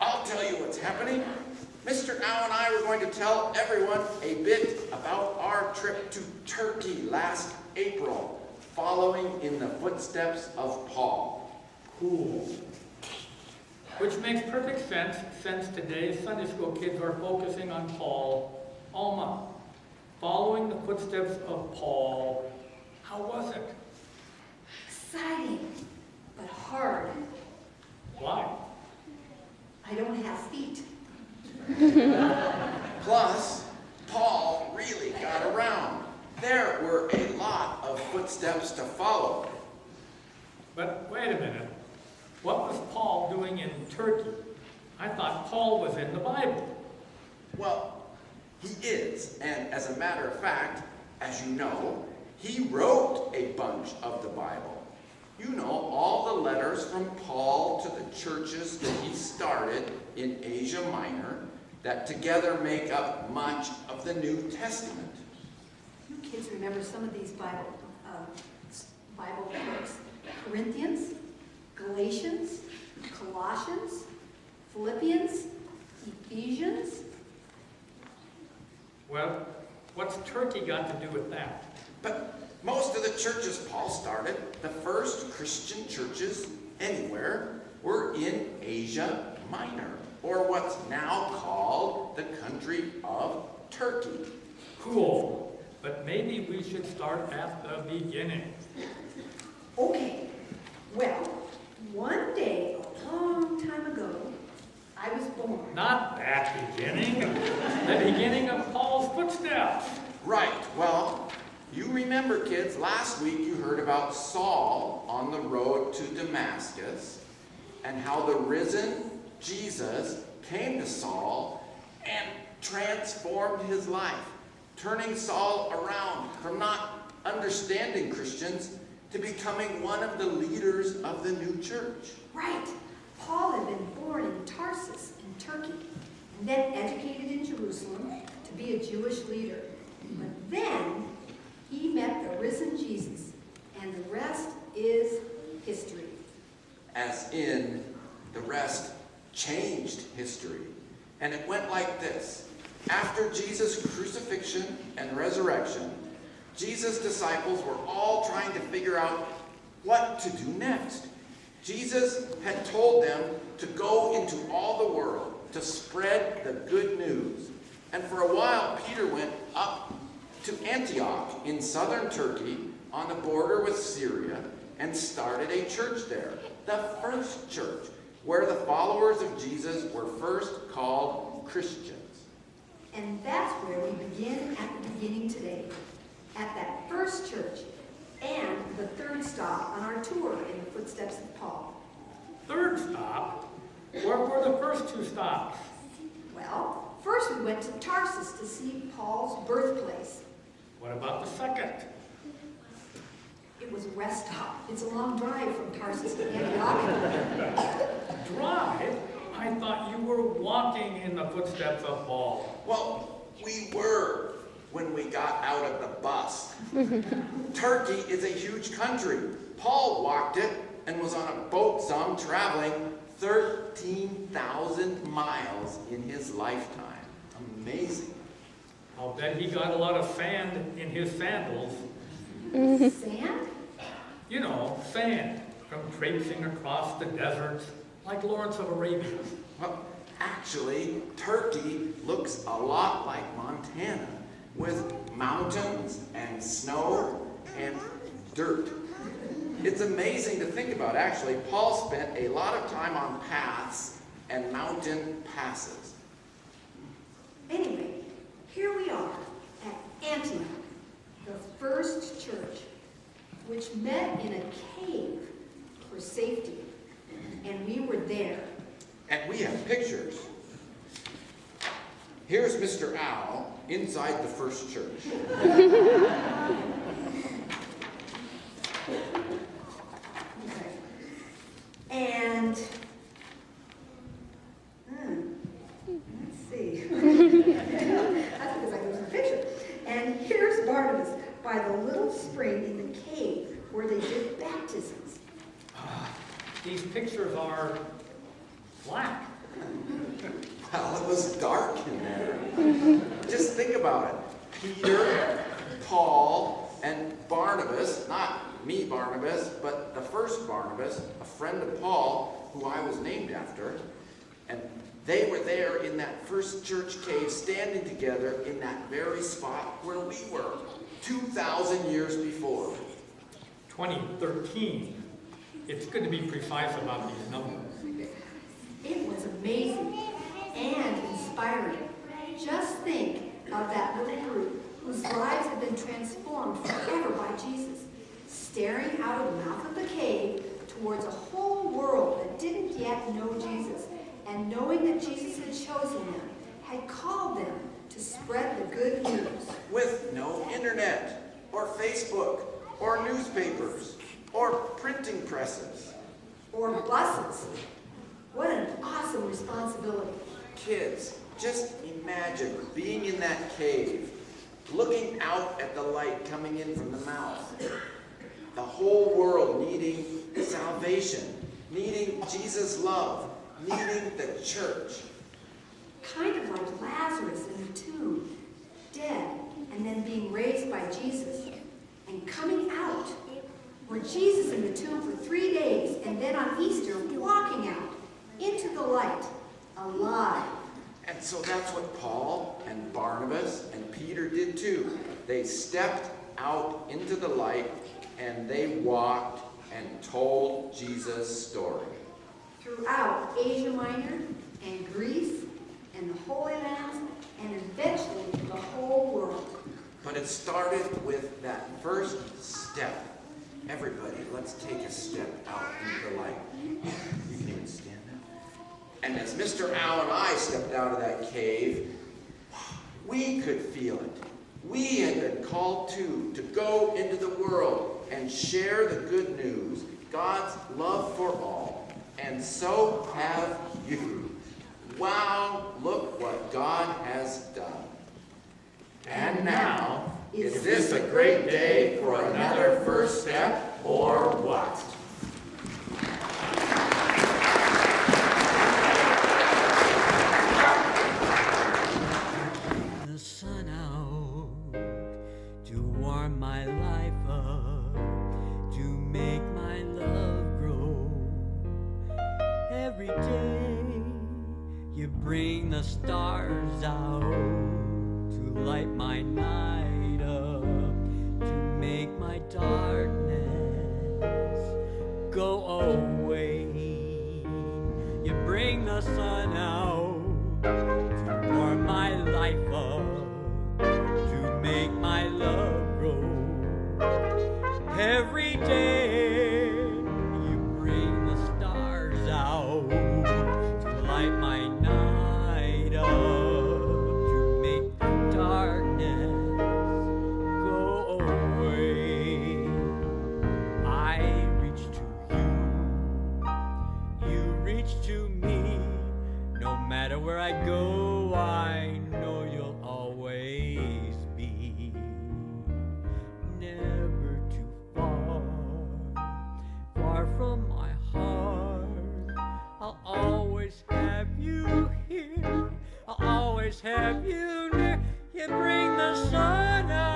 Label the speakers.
Speaker 1: I'll tell you what's happening. Mr. Al and I were going to tell everyone a bit about our trip to Turkey last April, following in the footsteps of Paul.
Speaker 2: Cool. Which makes perfect sense since today's Sunday school kids are focusing on Paul all month. Following the footsteps of Paul, how was it?
Speaker 3: Exciting, but hard.
Speaker 2: Why?
Speaker 3: I don't have feet.
Speaker 1: Plus, Paul really got around. There were a lot of footsteps to follow.
Speaker 2: But wait a minute. What was Paul doing in Turkey? I thought Paul was in the Bible.
Speaker 1: Well, he is, and as a matter of fact, as you know, he wrote a bunch of the Bible. You know, all the letters from Paul to the churches that he started in Asia Minor that together make up much of the New Testament.
Speaker 3: You kids remember some of these Bible books? Corinthians, Galatians, Colossians, Philippians, Ephesians.
Speaker 2: Well, what's Turkey got to do with that?
Speaker 1: But most of the churches Paul started, the first Christian churches anywhere, were in Asia Minor, or what's now called the country of Turkey.
Speaker 2: Cool. But maybe we should start at the beginning.
Speaker 3: Okay, well, one day, a long time ago, I was born.
Speaker 2: Not that beginning. The beginning of Paul's footsteps.
Speaker 1: Right, well, you remember, kids, last week you heard about Saul on the road to Damascus and how the risen Jesus came to Saul and transformed his life, turning Saul around from not understanding Christians to becoming one of the leaders of the new church.
Speaker 3: Right. Paul had been born in Tarsus in Turkey and then educated in Jerusalem to be a Jewish leader. But then he met the risen Jesus, and the rest is history.
Speaker 1: As in, the rest changed history. And it went like this. After Jesus' crucifixion and resurrection, Jesus' disciples were all trying to figure out what to do next. Jesus had told them to go into all the world, to spread the good news. And for a while, Peter went up to Antioch in southern Turkey on the border with Syria and started a church there, the first church, where the followers of Jesus were first called Christians.
Speaker 3: And that's where we begin at the beginning today, at that first church and the third stop on our tour in the footsteps of Paul.
Speaker 2: Third stop? Where were the first two stops?
Speaker 3: Well, first we went to Tarsus to see Paul's birthplace.
Speaker 2: What about the second?
Speaker 3: It was a rest stop. It's a long drive from Tarsus to Antioch.
Speaker 2: Drive? I thought you were walking in the footsteps of Paul.
Speaker 1: Well, we were when we got out of the bus. Turkey is a huge country. Paul walked it and was on a boat some traveling 13,000 miles in his lifetime. Amazing.
Speaker 2: I'll bet he got a lot of sand in his sandals.
Speaker 3: Sand?
Speaker 2: You know, sand from traipsing across the deserts like Lawrence of Arabia.
Speaker 1: Well, actually, Turkey looks a lot like Montana, with mountains and snow and dirt. It's amazing to think about, actually. Paul spent a lot of time on paths and mountain passes.
Speaker 3: Anyway, here we are at Antioch, the first church, which met in a cave for safety. And we were there.
Speaker 1: And we have pictures. Here's Mr. Al inside the first church.
Speaker 3: Okay. And, let's see. That's because I lose the picture. And here's Barnabas by the little spring in the cave where they did baptisms.
Speaker 2: These pictures are black.
Speaker 1: Well, it was dark in there. Just think about it. Peter, Paul, and Barnabas, not me Barnabas, but the first Barnabas, a friend of Paul, who I was named after, and they were there in that first church cave, standing together in that very spot where we were 2,000 years before.
Speaker 2: 2013. It's good to be precise about these numbers.
Speaker 3: It was amazing and inspiring. Just think of that little group whose lives have been transformed forever by Jesus, staring out of the mouth of the cave towards a whole world that didn't yet know Jesus, and knowing that Jesus had chosen them, had called them to spread the good news.
Speaker 1: With no internet, or Facebook, or newspapers, or printing presses.
Speaker 3: Or buses. What an awesome responsibility.
Speaker 1: Kids, just imagine being in that cave, looking out at the light coming in from the mouth. The whole world needing salvation, needing Jesus' love, needing the church.
Speaker 3: Kind of like Lazarus in the tomb, dead and then being raised by Jesus, and coming out. Or Jesus in the tomb for 3 days, and then on Easter walking out into the light, alive.
Speaker 1: And so that's what Paul and Barnabas and Peter did too. They stepped out into the light and they walked and told Jesus' story.
Speaker 3: Throughout Asia Minor and Greece and the Holy Lands and eventually the whole world.
Speaker 1: But it started with that first step. Everybody, let's take a step out into the light. You can even stand up. And as Mr. Al and I stepped out of that cave, we could feel it. We had been called to go into the world and share the good news, God's love for all. And so have you. Wow, look what God has done. And now, is this a great day for another first step, or what?
Speaker 4: The sun out to warm my life up, to make my love grow. Every day you bring the stars out to light my night up, to make my darkness go away. You bring the sun out to warm my life up, to make my love grow. Every day you bring the stars out to light my night up, to make darkness go away. I reach to you, you reach to me. No matter where I go, I know you'll always be. Never too far, far from my heart. I'll always have you here, I'll always have you near. You bring the sun out